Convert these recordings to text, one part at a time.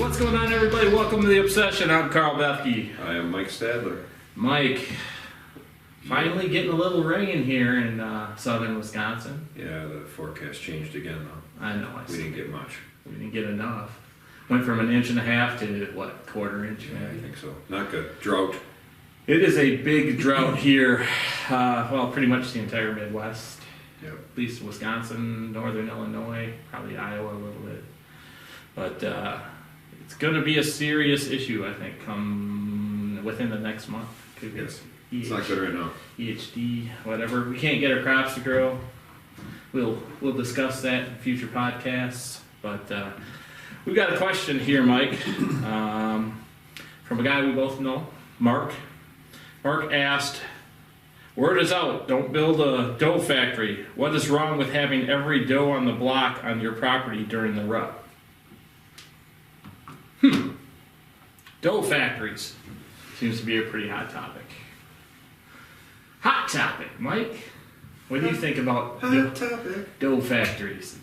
What's going on, everybody? Welcome to The Obsession. I'm Karl Bethke. I am Mike Stadler. Mike, finally getting a little rain here in southern Wisconsin. Yeah, the forecast changed again, though. I know. We didn't get much. We didn't get enough. Went from an inch and a half to, what, quarter inch? Yeah, I think so. Not good. Drought. It is a big drought here. Well, pretty much the entire Midwest. Yep. At least Wisconsin, northern Illinois, probably Iowa a little bit. But it's going to be a serious issue, I think, come within the next month. Could be Yes. It's not good right now. EHD, whatever. We can't get our crops to grow. We'll discuss that in future podcasts. But we've got a question here, Mike, from a guy we both know, Mark. Mark asked, "Word is out, don't build a dough factory. What is wrong with having every dough on the block on your property during the rut?" Dough factories seems to be a pretty hot topic. Hot topic, Mike. What do you think about dough factories?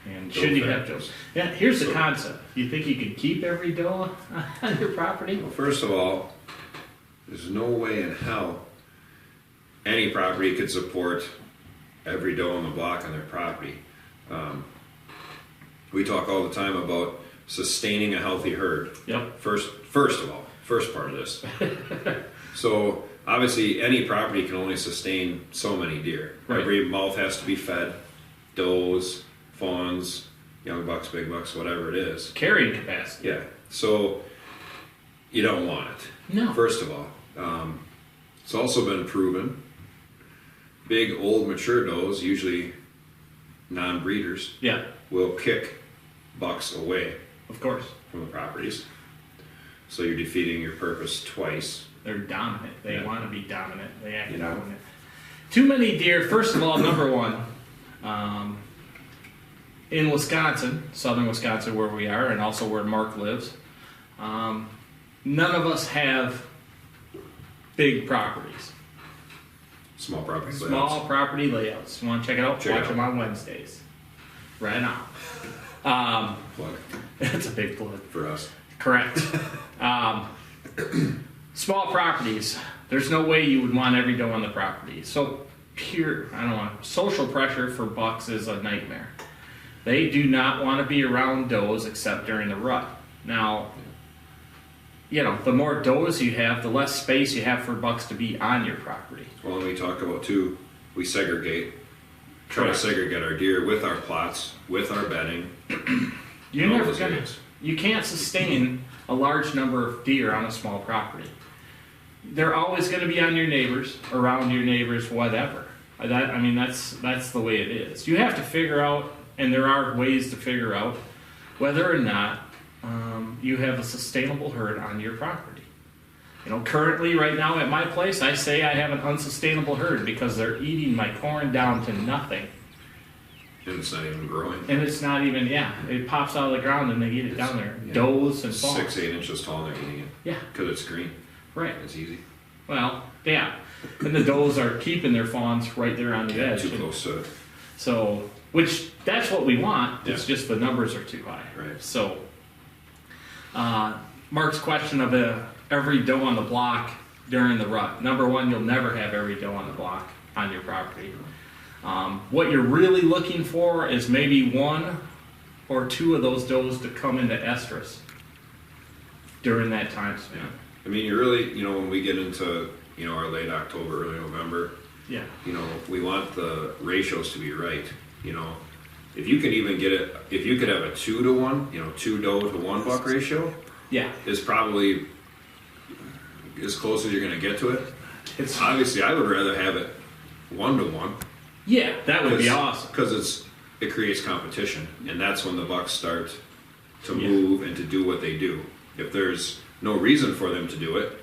And should you have dough? Yeah, here's the concept. You think you could keep every dough on your property? Well, first of all, there's no way in hell any property could support every dough on the block on their property. We talk all the time about sustaining a healthy herd. Yep. First of all, first part of this. So obviously, any property can only sustain so many deer. Right. Every mouth has to be fed. Does, fawns, young bucks, big bucks, whatever it is. Carrying capacity. Yeah. So you don't want it. No. First of all, it's also been proven. Big, old, mature does, usually non-breeders, Yeah, will kick bucks away of course. from the properties. So you're defeating your purpose twice. They're dominant. They Yeah. want to be dominant. They act You know. dominant. Too many deer. First of all, number one, in Wisconsin, southern Wisconsin, where we are, and also where Mark lives, none of us have big properties. Small property Small layouts. property layouts. You want to check it out? Check it Watch out. them on Wednesdays. Right now. Plug That's a big plug. for us. Correct. Small properties. There's no way you would want every doe on the property. So social pressure for bucks is a nightmare. They do not want to be around does except during the rut. Now, the more does you have, the less space you have for bucks to be on your property. Well, and we talk about too, we segregate. Try Correct. to segregate our deer with our plots, with our bedding. You're all never those gonna. areas. You can't sustain a large number of deer on a small property. They're always going to be on your neighbors, around your neighbors, whatever. That's the way it is. You have to figure out, and there are ways to figure out whether or not you have a sustainable herd on your property. Currently, right now at my place, I say I have an unsustainable herd because they're eating my corn down to nothing. And it's not even growing. And it's not even, it pops out of the ground and they eat it down there. Yeah. Does and fawns. 6-8 inches tall and they're eating it. Yeah, Because it's green. right. It's easy. Well, yeah. And the does are keeping their fawns right there on the edge. Too close to it. So, which, that's what we want. It's Yeah. just the numbers are too high. Right. So, Mark's question of every doe on the block during the rut. Number one, you'll never have every doe on the block on your property. What you're really looking for is maybe one or two of those does to come into estrus during that time span. Yeah. I mean, you really, when we get into, our late October, early November, Yeah. we want the ratios to be right. If you could even get it, if you could have a 2-to-1, 2 doe to 1 buck ratio, Yeah. is probably as close as you're going to get to it. It's Obviously, I would rather have it 1-to-1. Yeah, that would be awesome. Because it creates competition, and that's when the bucks start to Yeah. move and to do what they do. If there's no reason for them to do it,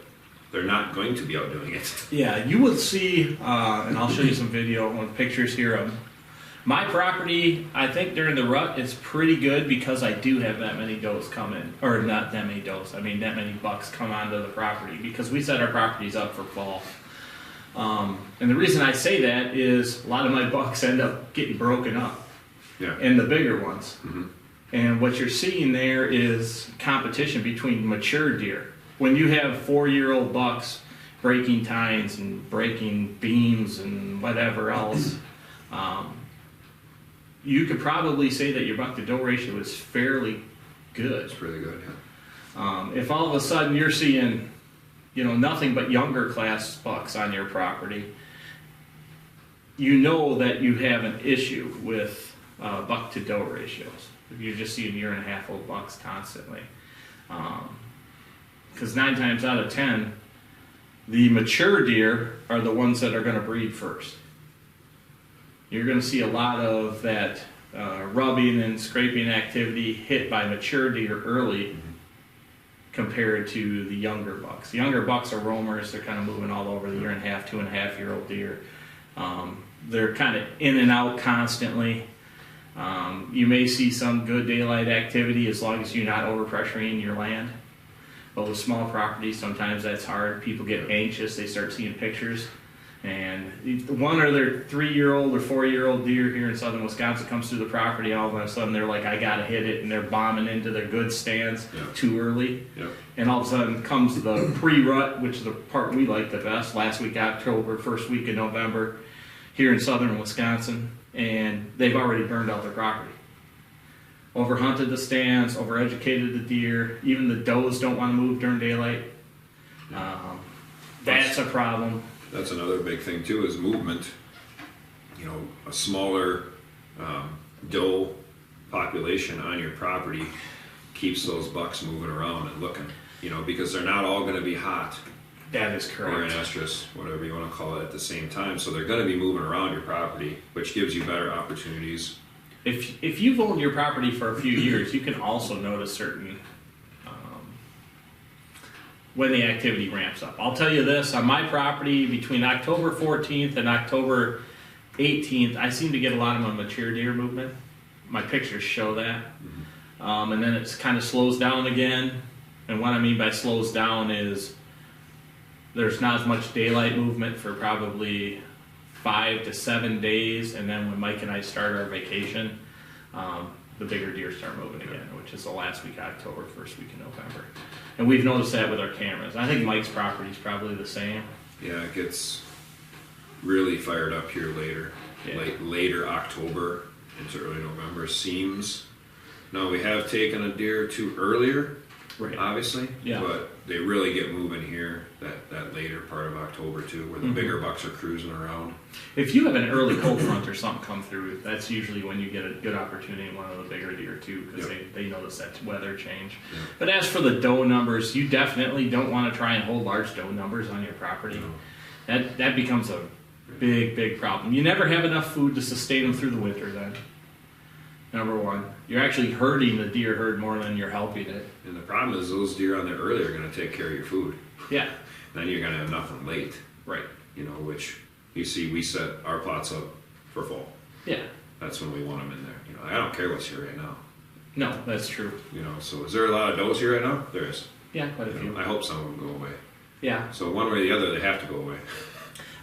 they're not going to be out doing it. Yeah, you will see, and I'll show you some video and pictures here of my property. I think during the rut it's pretty good because I do have that many does come in, or not that many does. That many bucks come onto the property because we set our properties up for fall. And the reason I say that is a lot of my bucks end up getting broken up, Yeah. and the bigger ones. Mhm. And what you're seeing there is competition between mature deer. When you have 4-year-old bucks breaking tines and breaking beams and whatever else, you could probably say that your buck-to-doe ratio is fairly good. It's really good, yeah. If all of a sudden you're seeing, nothing but younger class bucks on your property, you know that you have an issue with buck-to-doe ratios. If you're just seeing 1.5-year-old bucks constantly. Because 9 times out of 10, the mature deer are the ones that are going to breed first. You're going to see a lot of that rubbing and scraping activity hit by mature deer early compared to the younger bucks. The younger bucks are roamers. They're kind of moving all over the 1.5, 2.5-year-old deer. They're kind of in and out constantly. You may see some good daylight activity as long as you're not overpressuring your land. But with small properties, sometimes that's hard. People get anxious. They start seeing pictures. And one or their 3-year-old or 4-year-old deer here in southern Wisconsin comes through the property, all of a sudden they're like, I gotta hit it, and they're bombing into their good stands too early. And all of a sudden comes the pre-rut, which is the part we like the best, last week October, first week of November, here in southern Wisconsin, and they've already burned out their property. Overhunted the stands, overeducated the deer, even the does don't want to move during daylight. That's a problem. That's another big thing too, is movement. A smaller doe population on your property keeps those bucks moving around and looking, because they're not all going to be hot. That is correct. Or in estrus, whatever you want to call it, at the same time. So they're going to be moving around your property, which gives you better opportunities. If you've owned your property for a few years, you can also notice certain when the activity ramps up. I'll tell you this, on my property between October 14th and October 18th, I seem to get a lot of my mature deer movement. My pictures show that. And then it kind of slows down again. And what I mean by slows down is there's not as much daylight movement for probably 5 to 7 days, and then when Mike and I start our vacation, the bigger deer start moving again, which is the last week of October, first week of November. And we've noticed that with our cameras. I think Mike's property is probably the same. Yeah, it gets really fired up here later. Later October into early November seems. Now, we have taken a deer or two earlier, obviously, but they really get moving here that later part of October too, where the bigger bucks are cruising around. If you have an early cold front or something come through, that's usually when you get a good opportunity in one of the bigger deer too, because they notice that weather change. But as for the doe numbers, you definitely don't want to try and hold large doe numbers on your property. That becomes a big problem. You never have enough food to sustain them through the winter then. Number one, you're actually hurting the deer herd more than you're helping it. And the problem is those deer on there early are going to take care of your food. Yeah. Then you're going to have nothing late. Right. Which you see, we set our plots up for fall. Yeah. That's when we want them in there. I don't care what's here right now. No, that's true. So is there a lot of does here right now? There is. Yeah, quite a few. I hope some of them go away. Yeah. So one way or the other, they have to go away.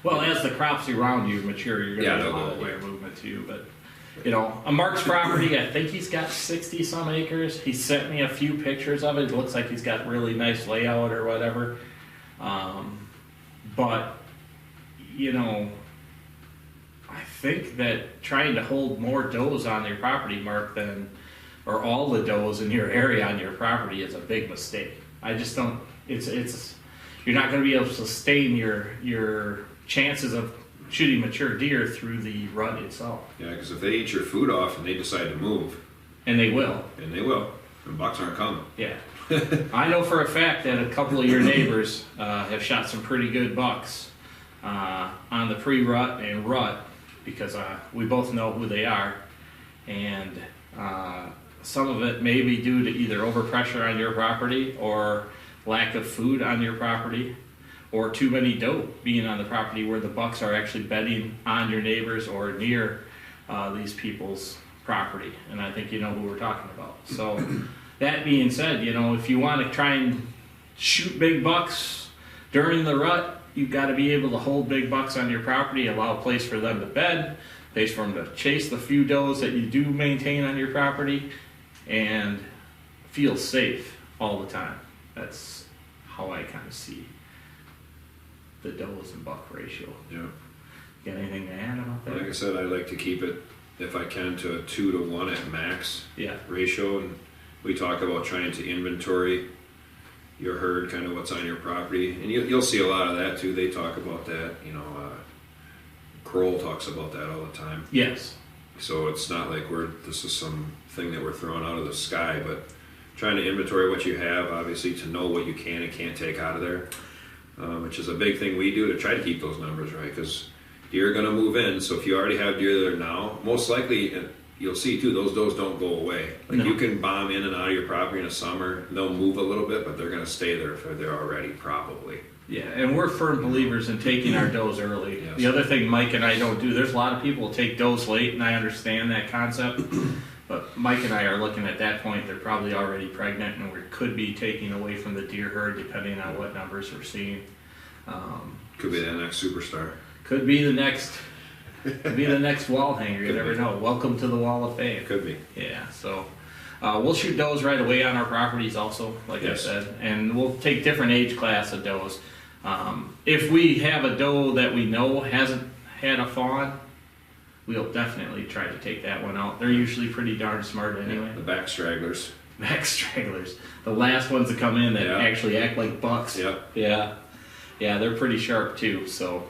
Well, as the crops around you mature, you're going to get a lot of layer movement too, but... on Mark's property, I think he's got 60-some acres. He sent me a few pictures of it. It looks like he's got really nice layout or whatever. But, I think that trying to hold more does on your property, Mark, or all the does in your area on your property is a big mistake. I just don't, you're not going to be able to sustain your chances of shooting mature deer through the rut itself. Yeah, because if they eat your food off and they decide to move. And they will. The bucks aren't coming. Yeah. I know for a fact that a couple of your neighbors have shot some pretty good bucks on the pre-rut and rut, because we both know who they are. And some of it may be due to either overpressure on your property or lack of food on your property, or too many doe being on the property where the bucks are actually bedding on your neighbors or near these people's property. And I think you know who we're talking about. So that being said, if you want to try and shoot big bucks during the rut, you've got to be able to hold big bucks on your property, allow a place for them to bed, place for them to chase the few does that you do maintain on your property, and feel safe all the time. That's how I kind of see the does and buck ratio. Yeah. Got anything to add about that? Like I said, I like to keep it, if I can, to a 2 to 1 at max ratio. And we talk about trying to inventory your herd, kind of what's on your property. And you'll see a lot of that too. They talk about that, Karl talks about that all the time. Yes. So it's not like this is some thing that we're throwing out of the sky, but trying to inventory what you have, obviously, to know what you can and can't take out of there, which is a big thing we do to try to keep those numbers right, because deer are going to move in. So if you already have deer there now, most likely, you'll see too, those does don't go away. Like you can bomb in and out of your property in the summer, they'll move a little bit, but they're going to stay there if they're already, probably. Yeah, and we're firm believers in taking our does early. Yes. The other thing Mike and I don't do, there's a lot of people who take does late, and I understand that concept. But Mike and I are looking at that point, they're probably already pregnant, and we could be taking away from the deer herd depending on what numbers we're seeing. Could be that next superstar. Could be the next wall hanger. You never know. Welcome to the Wall of Fame. Could be. Yeah. So we'll shoot does right away on our properties, also, like I said, and we'll take different age class of does. If we have a doe that we know hasn't had a fawn, we'll definitely try to take that one out. They're usually pretty darn smart anyway. The back stragglers. Back stragglers. The last ones that come in that actually act like bucks. Yep. Yeah. Yeah, they're pretty sharp too. So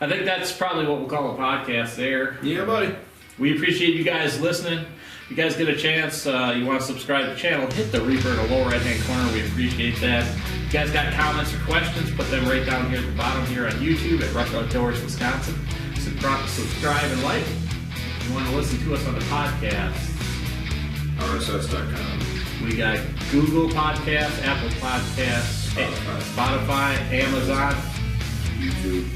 I think that's probably what we'll call a podcast there. Yeah, buddy. We appreciate you guys listening. If you guys get a chance, you want to subscribe to the channel, hit the Reaper in the lower right-hand corner. We appreciate that. If you guys got comments or questions, put them right down here at the bottom here on YouTube at Rush Outdoors, Wisconsin. Subscribe and like. If you want to listen to us on the podcast, RSS.com. we got Google Podcasts, Apple Podcasts, Spotify, Amazon, YouTube.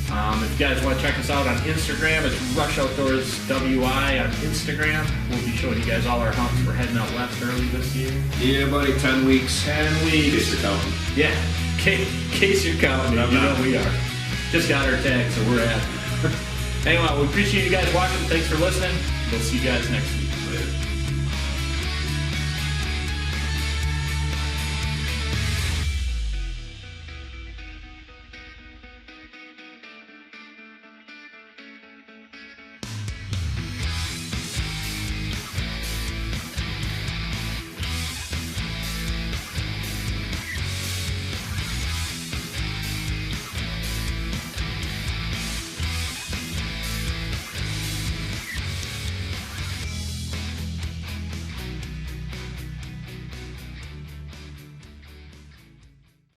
If you guys want to check us out on Instagram, it's Rush Outdoors WI on Instagram. We'll be showing you guys all our hunts. We're heading out west early this year. Yeah, buddy, 10 weeks. 10 weeks. In case you're counting. Yeah, in case you're counting. You know we are. Just got our tag, so we're at it. Anyway, we appreciate you guys watching. Thanks for listening. We'll see you guys next week. Later.